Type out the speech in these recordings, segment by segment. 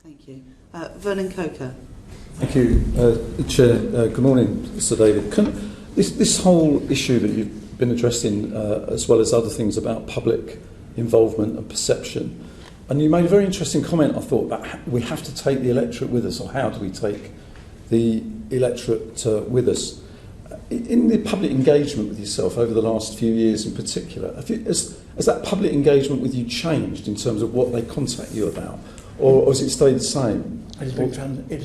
Thank you. Vernon Coker. Thank you, Chair. Good morning, Sir David. This whole issue that you've been addressing, as well as other things about public involvement and perception, and you made a very interesting comment, I thought, about we have to take the electorate with us, or how do we take the electorate with us? In the public engagement with yourself over the last few years in particular, has that public engagement with you changed in terms of what they contact you about, or has it stayed the same? It has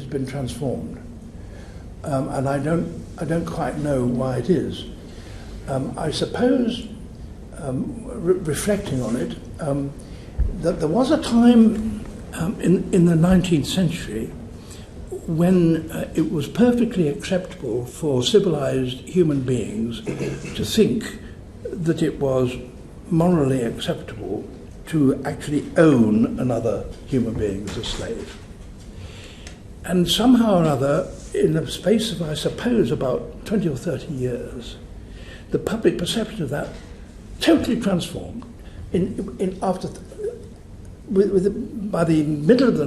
been transformed, and I don't quite know why it is. I suppose, reflecting on it, that there was a time in the 19th century when it was perfectly acceptable for civilized human beings to think that it was morally acceptable to actually own another human being as a slave. And somehow or other, in the space of, I suppose, about 20 or 30 years, the public perception of that totally transformed. By the middle of the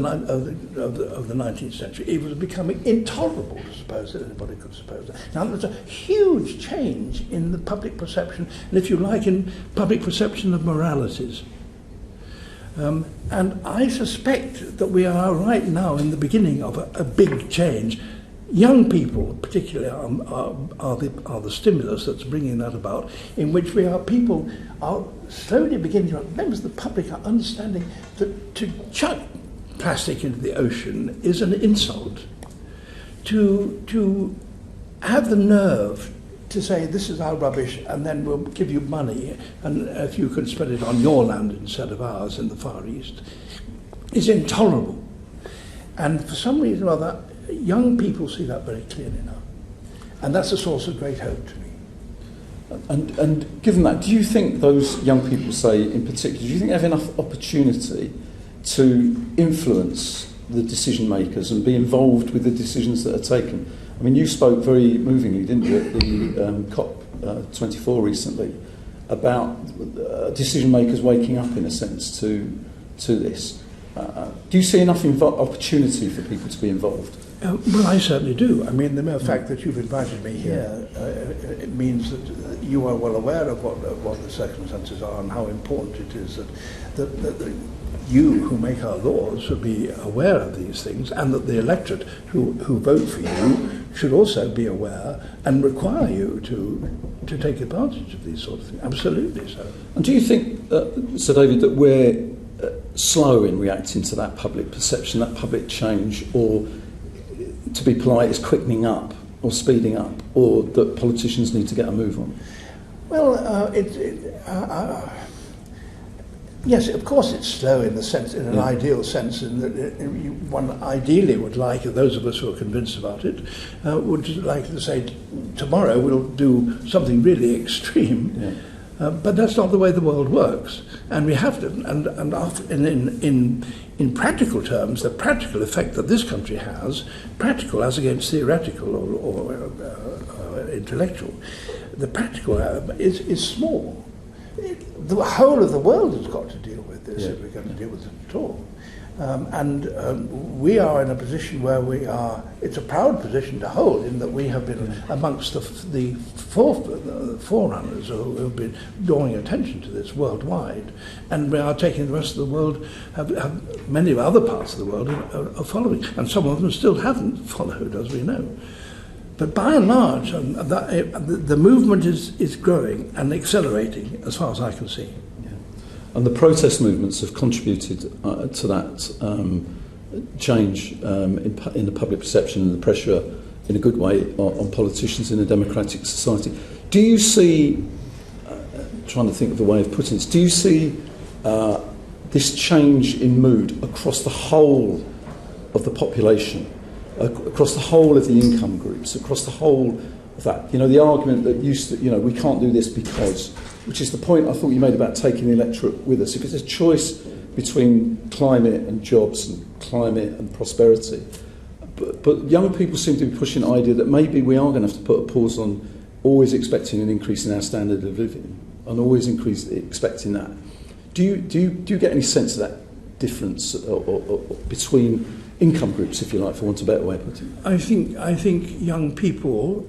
19th century, it was becoming intolerable to suppose that anybody could suppose that. Now, there's a huge change in the public perception, and if you like, in public perception of moralities. And I suspect that we are right now in the beginning of a big change. Young people, particularly, are the stimulus that's bringing that about, in which people are slowly beginning to, members of the public are understanding that to chuck plastic into the ocean is an insult. To have the nerve to say this is our rubbish and then we'll give you money and if you can spread it on your land instead of ours in the Far East is intolerable. And for some reason or other, young people see that very clearly now. And that's a source of great hope to me. And given that, do you think those young people, say in particular, do you think they have enough opportunity to influence the decision makers and be involved with the decisions that are taken? I mean, you spoke very movingly, didn't you, at the COP24 recently, about decision makers waking up, in a sense, to this. Do you see enough opportunity for people to be involved? Well, I certainly do. I mean, the mere fact that you've invited me here, it means that you are well aware of what the circumstances are and how important it is that you who make our laws should be aware of these things, and that the electorate who vote for you should also be aware and require you to take advantage of these sort of things. Absolutely so. And do you think, Sir David, that we're slow in reacting to that public perception, that public change, or, to be polite, is quickening up or speeding up, or that politicians need to get a move on? Well, yes, of course it's slow in an ideal sense, in that one ideally would like, those of us who are convinced about it, would like to say, tomorrow we'll do something really extreme. Yeah. But that's not the way the world works, and we have to. In practical terms, the practical effect that this country has, practical as against theoretical or intellectual, the practical is small. The whole of the world has got to deal with this if we're going to deal with it at all. We are in a position where it's a proud position to hold, in that we have been amongst the forerunners who have been drawing attention to this worldwide, and we are taking the rest of the world, have many other parts of the world are following, and some of them still haven't followed, as we know. But by and large, the movement is growing and accelerating, as far as I can see. And the protest movements have contributed to that change in the public perception and the pressure, in a good way, on politicians in a democratic society. Do you see, trying to think of a way of putting this, do you see this change in mood across the whole of the population, across the whole of the income groups, across the whole of that? You know, the argument that used to, we can't do this because, which is the point I thought you made about taking the electorate with us. If it's a choice between climate and jobs and climate and prosperity, but young people seem to be pushing the idea that maybe we are going to have to put a pause on always expecting an increase in our standard of living and always expecting that. Do you get any sense of that difference or between income groups, if you like, for want of a better way of putting it. I think young people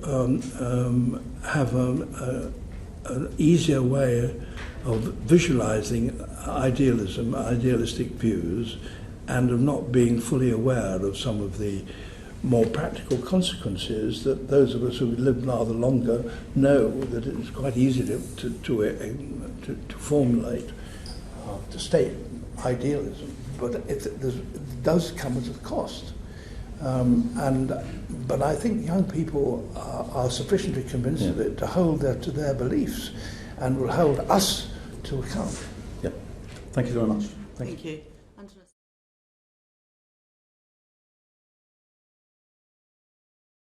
have an easier way of visualising idealistic views, and of not being fully aware of some of the more practical consequences that those of us who live rather longer know that it's quite easy to formulate, to state idealism, but it does come at a cost. But I think young people are sufficiently convinced of it to hold to their beliefs, and will hold us to account. Yeah. Thank you very much. Thank you.